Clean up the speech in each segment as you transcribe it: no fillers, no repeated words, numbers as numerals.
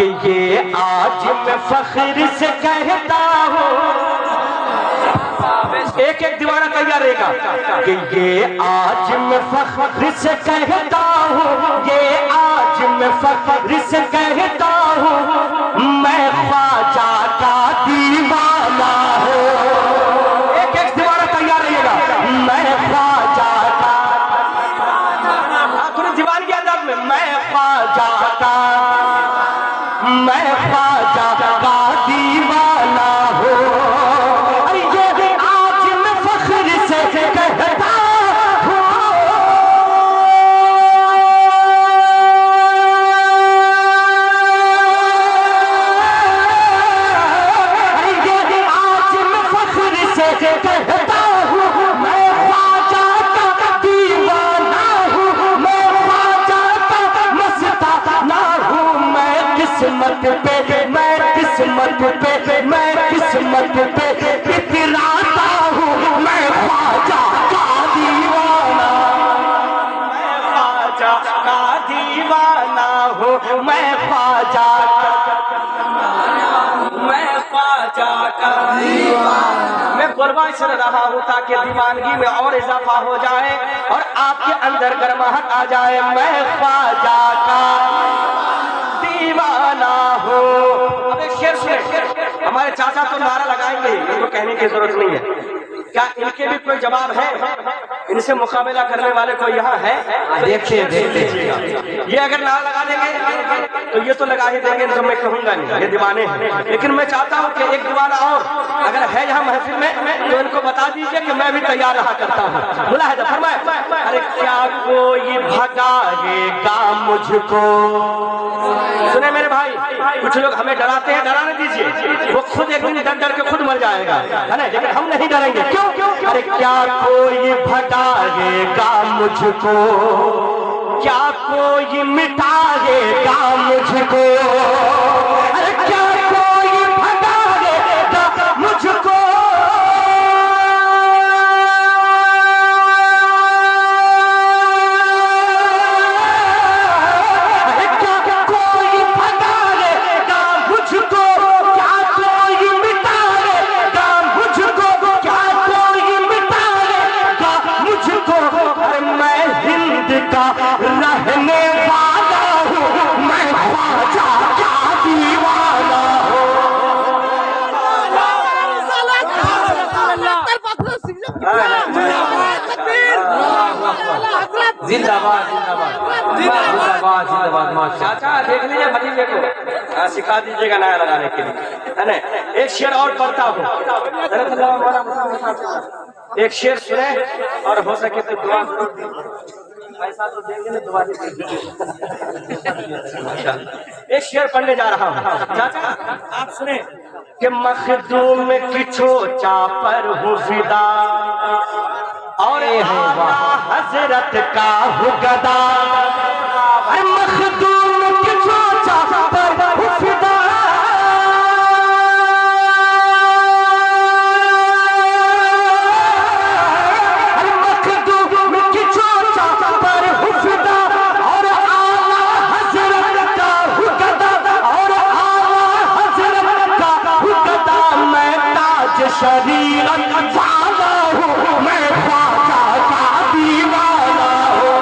कि ये आज मैं फख्र से कहता हूँ, एक एक दीवाना तैयार रहेगा कि ये आज मैं फख्र से कहता हूँ, ये आज मैं फख्र से कहता हूँ, मैं ख्वाजा का दीवाना हूँ। एक एक दीवाना तैयार रहिएगा, मैं ख्वाजा का, थोड़ी दीवान की अदब में, मैं ख्वाजा का, मैं ख्वाजा का दीवाना हूँ। ये आज मैं फख्र से कहता हूँ, ये आज मैं फख्र से कहता हूँ, मैं ख्वाजा का दीवाना हूँ, मैं ख्वाजा का मस्ताना हूँ। मैं किस्मत पे, मैं किस्मत पे, मैं किस्मत पे इतराता हूँ, मैं ख्वाजा का दीवाना, मैं ख्वाजा का दीवाना हूँ, मैं ख्वाजा का दीवाना। मैं कुर्बान चल रहा हूँ ताकि दीवानगी में और इजाफा हो जाए और आपके अंदर गर्माहट आ जाए। मैं ख्वाजा का दीवाना हूँ। अब एक शेर सुने, हमारे चाचा तो नारा लगाएंगे, इनको कहने की जरूरत नहीं है। क्या इनके भी कोई जवाब है? इनसे मुकाबला करने वाले कोई यहाँ है? देखिए देखिए, ये अगर नारा लगा देंगे तो ये तो लगा ही देंगे, तो मैं कहूँगा नहीं, ये दीवाने हैं। लेकिन मैं चाहता हूँ कि एक दीवाना और अगर है यहाँ महफिल में तो इनको बता दीजिए कि मैं भी तैयार रहा करता हूँ। बोला है फरमाए, अरे क्या कोई भगाएगा मुझको? सुने मेरे भाई, कुछ लोग हमें डराते हैं, डराने दीजिए, वो खुद एक दिन डर डर के खुद मर जाएगा, है ना? लेकिन हम नहीं डरेंगे। क्यों? अरे क्या कोई भगाएगा मुझको, क्या कोई मिटाएगा मुझको? अरे क्या कोई भगाएगा मुझको? अरे क्या कोई भगाएगा मुझको? क्या कोई मिटाएगा मुझको? क्या कोई मिटाएगा मुझको? अरे मैं हिंद का रहने वाला हूँ, मैं ख्वाजा का दीवाना हूँ। जिंदाबाद जिंदाबाद जिंदाबाद जिंदाबाद। चाचा देख लीजिए भतीजे को, सिखा दीजिएगा नया लगाने के लिए, है ना? एक शेर और पढ़ता हूँ, एक शेर सुने और हो सके तो दुआ ऐसा तो देंगे ना, दुआ एक शेर पढ़ने जा रहा हूँ। चाचा आप सुने कि मखदूम की छोचा पर हूँ फिदा और हजरत का हूँ गदा। मखदूम की छोचा पर हूँ फिदा, शरीअत वाला हूँ, मैं ख्वाजा का दीवाना हूँ।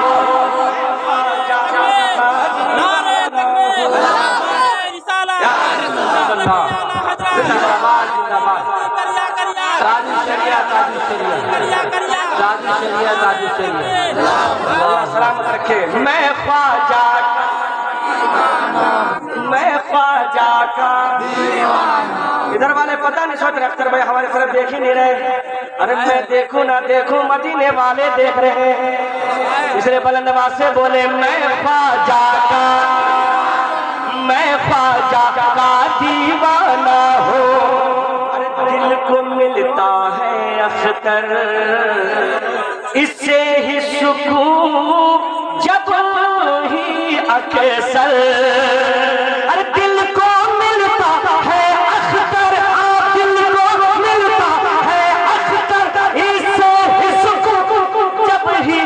नारे तकबीर, रिसाला, जिंदाबाद जिंदाबाद, ताजी शरिया, ताजी शरिया, ताजी शरिया, ताजी शरिया, सलामत रखे। मैं ख्वाजा का दीवाना। इधर वाले पता नहीं सोच रहे, अख्तर भाई हमारे तरफ देख ही नहीं रहे। अरे मैं देखूं ना देखूं, मदीने वाले देख रहे हैं, इसलिए बुलंद आवाज से बोले, मैं ख्वाजा का दीवाना हूँ। अरे दिल को मिलता है अख्तर, इससे ही सुकून जब ही अक्सर। अरे दिल को मिलता है अख्तर, दिल को मिलता है अख्तर, इससे ही सुकून जब ही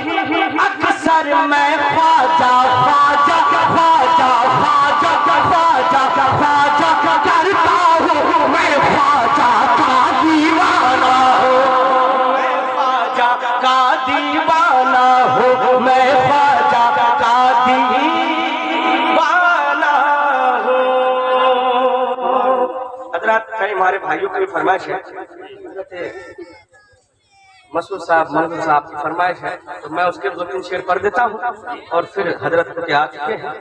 अक्सर। मैं ख्वाजा ख्वाजा ख्वाजा ख्वाजा ख्वाजा भाई हमारे भाइयों की फरमाइश है, मसूद साहब मंजूर साहब की फरमाइश है, तो मैं उसके 2-3 शेर पढ़ देता हूँ और फिर हजरत के आ चुके हैं।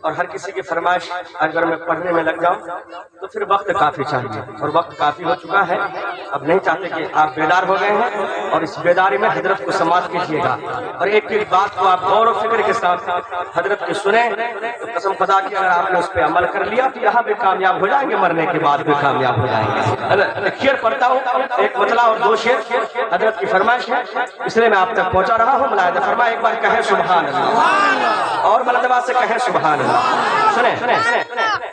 और हर किसी की फरमाइश अगर मैं पढ़ने में लग जाऊँ तो फिर वक्त काफ़ी चाहिए, और वक्त काफ़ी हो चुका है। अब नहीं चाहते कि आप बेदार हो गए हैं, और इस बेदारी में हजरत को समाप्त कीजिएगा। और एक एक बात को आप गौर और फिक्र के साथ हजरत की सुने, तो कसम खुदा की अगर आपने उस पर अमल कर लिया तो यहाँ भी कामयाब हो जाएंगे, मरने के बाद भी कामयाब हो जाएंगे। एक शेर पढ़ता हूँ, एक मतला और 2 शेर हजरत की फरमाइश है, इसलिए मैं आप तक पहुंचा रहा हूँ। मुलाहिदा फरमाए, एक बार कहें सुभान अल्लाह, और बुलंदआवाज़ से कहें सुभान अल्लाह। सुने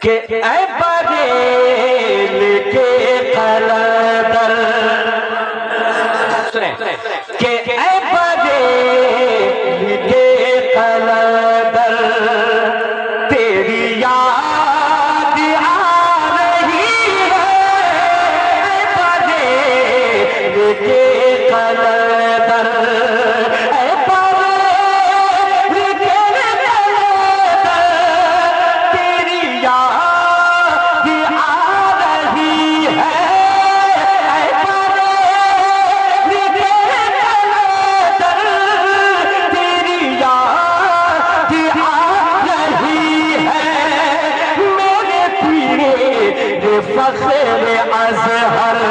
कि ऐ बरेल के कलदर, सुने कि ऐ बरेल के कलदर तेरी याद आ रही है, बरेल के कलदर, तेरी याद आ रही है, तेरी याद आ रही है, मेरे पीरे फख्र अज़हर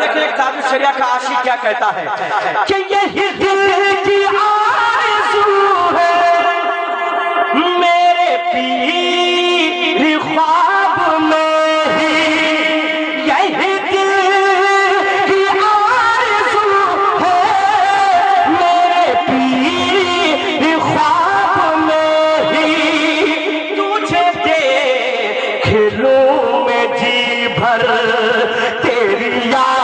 तेरी शरिया का आशिक क्या कहता है कि यही दिल की आरज़ू है, मेरे पीर ख्वाब में ही, यही दिल की आरज़ू है, मेरे पीर ख्वाब में ही, तुझे देख लूं मैं जी भर, तेरी याद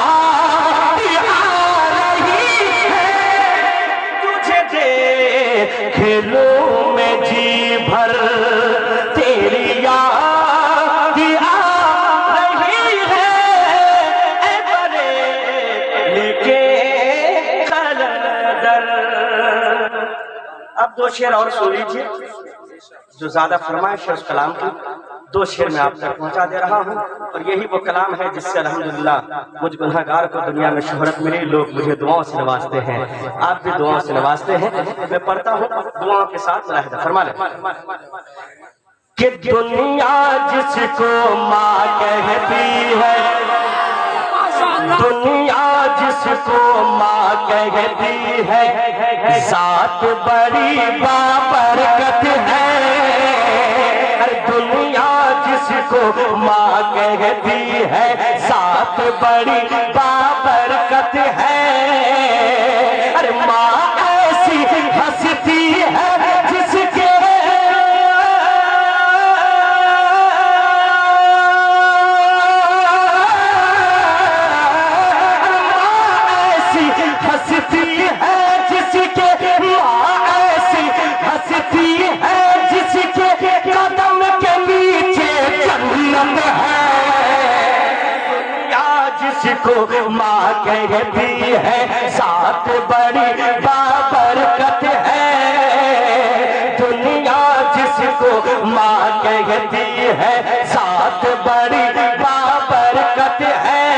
खेलो में जी भर, तेरी याद आ रही है, ऐ बरेल के कलदर। अब 2 शेर और सुन लीजिए, जो ज्यादा फरमाइश है उस कलाम की 2 शेर में आप तक पहुंचा दे रहा हूं। और यही वो कलाम है जिससे अल्हम्दुलिल्लाह मुझ गुनहगार को दुनिया में शोहरत मिली, लोग मुझे दुआओं से नवाजते हैं, आप भी दुआओं से नवाजते हैं। मैं पढ़ता हूँ दुआओं के साथ, मुलाहिदा फरमा लें कि दुनिया जिसको माँ कहती है, दुनिया जिसको माँ कहती है, साथ बड़ी बाबरकत है, दुनिया जिसको माँ कहती है, साथ बड़ी बाबरकत है, अरे माँ ऐसी हंसती है जिसके, हंसती है जिसके, माँ ऐसी हंसती है जिसके कदम के नीचे जन्नत है, दुनिया जिसको माँ कहती है, साथ बड़ी बाबरकत है, दुनिया जिसको माँ कहती है, साथ बड़ी बाबरकत है।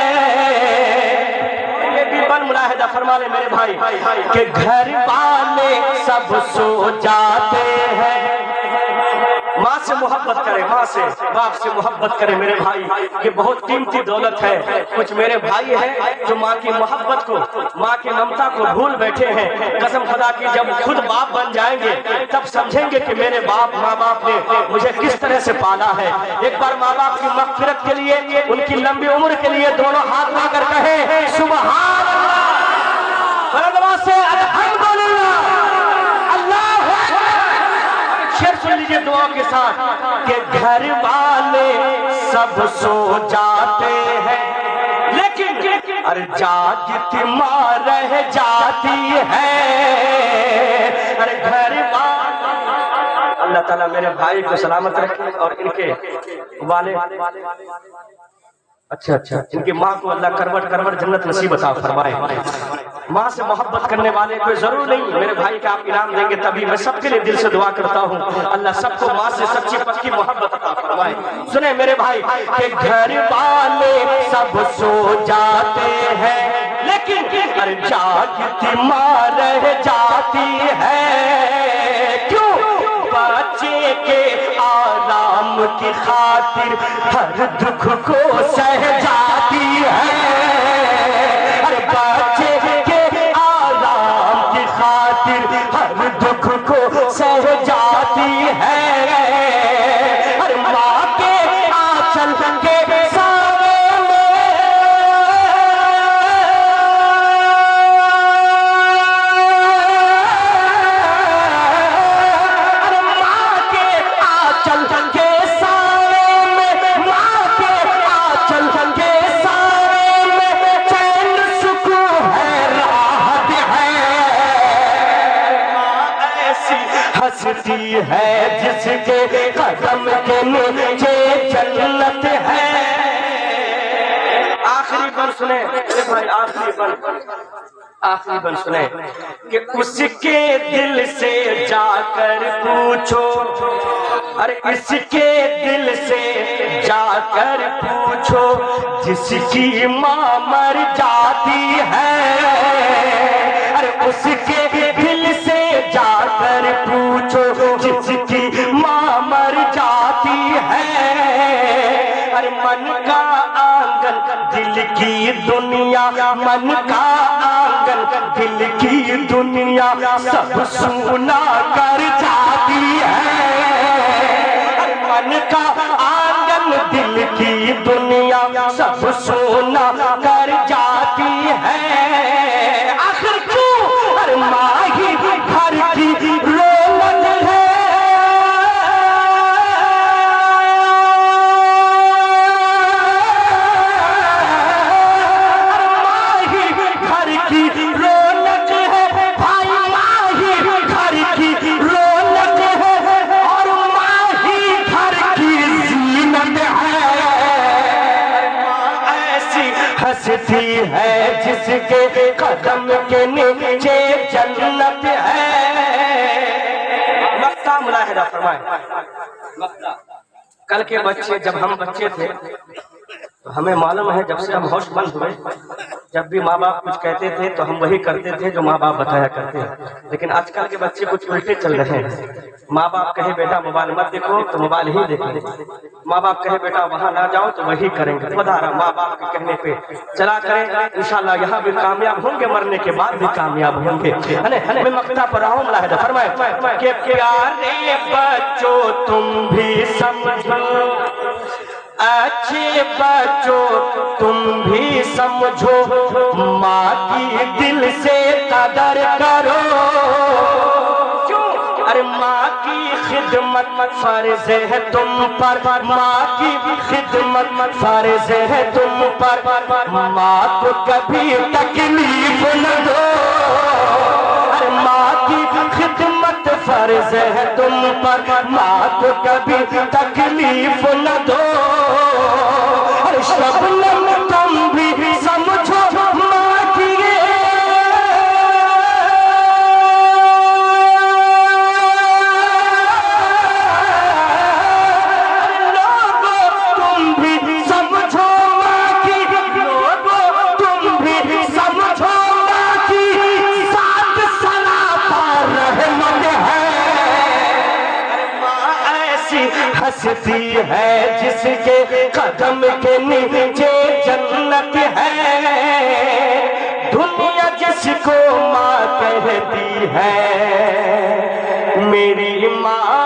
मुलाहिदा फरमा ले मेरे भाई कि घर वाले सब सो जाते हैं, माँ से मोहब्बत करे, माँ से बाप से मोहब्बत करे मेरे भाई, ये बहुत कीमती दौलत है। कुछ मेरे भाई हैं जो माँ की मोहब्बत को, माँ की ममता को भूल बैठे हैं। कसम खुदा की जब खुद बाप बन जाएंगे तब समझेंगे कि मेरे बाप माँ बाप ने मुझे किस तरह से पाला है। एक बार माँ बाप की मग़फ़िरत के लिए, उनकी लंबी उम्र के लिए दोनों हाथ उठाकर कहे सुभान अल्लाह, से अल्हम्दुलिल्लाह, अल्लाह अकबर। शेर सुन लीजिए दुआ के साथ कि घर वाले सब सो जाते हैं, लेकिन अरे जागती माँ रह जाती है, अरे घर अल्लाह ताला मेरे भाई को सलामत रखे और इनके वाले अच्छा इनकी माँ को अल्लाह करवट करवट जन्नत नसीब अता फरमाए। माँ से मोहब्बत करने वाले कोई जरूर नहीं, मेरे भाई का आप इनाम देंगे तभी। मैं सबके लिए दिल से दुआ करता हूँ, अल्लाह सबको माँ से सच्ची पक्की मोहब्बत अता फरमाए। सुने मेरे भाई के घर वाले सब सो जाते हैं, लेकिन अरे जागती माँ रह जाती है। क्यों? बच्चे के आराम की खातिर हर दुख को सह जाती है। अरे बच्चे के आराम की खातिर हर दुख को सह जाती है। अरे माँ के आंचल के हंसती है जिसके कदम के नीचे जन्नत है। आखिरी बन सुने भाई, आखिरी बन सुने कि उसके दिल से जाकर पूछो, अरे इसके दिल से जाकर पूछो जिसकी माँ मर जाती है। अरे उसके दिल से जाकर पूछो जिसकी माँ मर जाती है। अरे मन का आंगन दिल की दुनिया, मन का आंगन दिल की दुनिया सब सुना कर जाती है। अरे मन का आंगन दिल की दुनिया सब सुना कर जाती है। आखिर क्यों? अरे माँ ही घर की रौनक है। माँ ही घर की रौनक है भाई, माँ ही घर की रौनक है और माँ ही घर की जीनत है। माँ ऐसी हंसती है जिसके कदम के नीचे जन्नत है। मक्ता मुलाहिदा फरमाए। कल के बच्चे, जब हम बच्चे थे तो हमें मालूम है, जब से हम होशमंद हुए, जब भी माँ बाप कुछ कहते थे तो हम वही करते थे जो माँ बाप बताया करते हैं। लेकिन आजकल के बच्चे कुछ उल्टे चल रहे हैं। माँ बाप कहे बेटा मोबाइल मत देखो तो मोबाइल ही देखेंगे, माँ बाप कहे बेटा वहां ना जाओ तो वही करेंगे। बधारा माँ बाप के कहने पे चला करें, इंशाल्लाह यहाँ भी कामयाब होंगे, मरने के बाद भी कामयाब होंगे। मैं मक्ता पर आऊँ मुलाहिदा फरमाए कि प्यारे बच्चों तुम भी समझो, अच्छे बच्चों तुम भी समझो, माँ की दिल से कदर करो। क्यों? अरे माँ की खिदमत फर्ज है तुम पर, माँ की खिदमत फर्ज है तुम पर, माँ को कभी तकलीफ न दो। अरे माँ की खिदमत फर्ज है तुम पर, माँ को कभी तकलीफ न दो। अरे शबनम तुम भी समझो माँ की, लोगों तुम भी समझो माँ की, लोगों तुम भी समझो माँ की, साथ सलाता रहमत है। माँ ऐसी हंसती है जिसके कदम के नीचे जन्नत है। दुनिया जिसको माँ कहती है मेरी माँ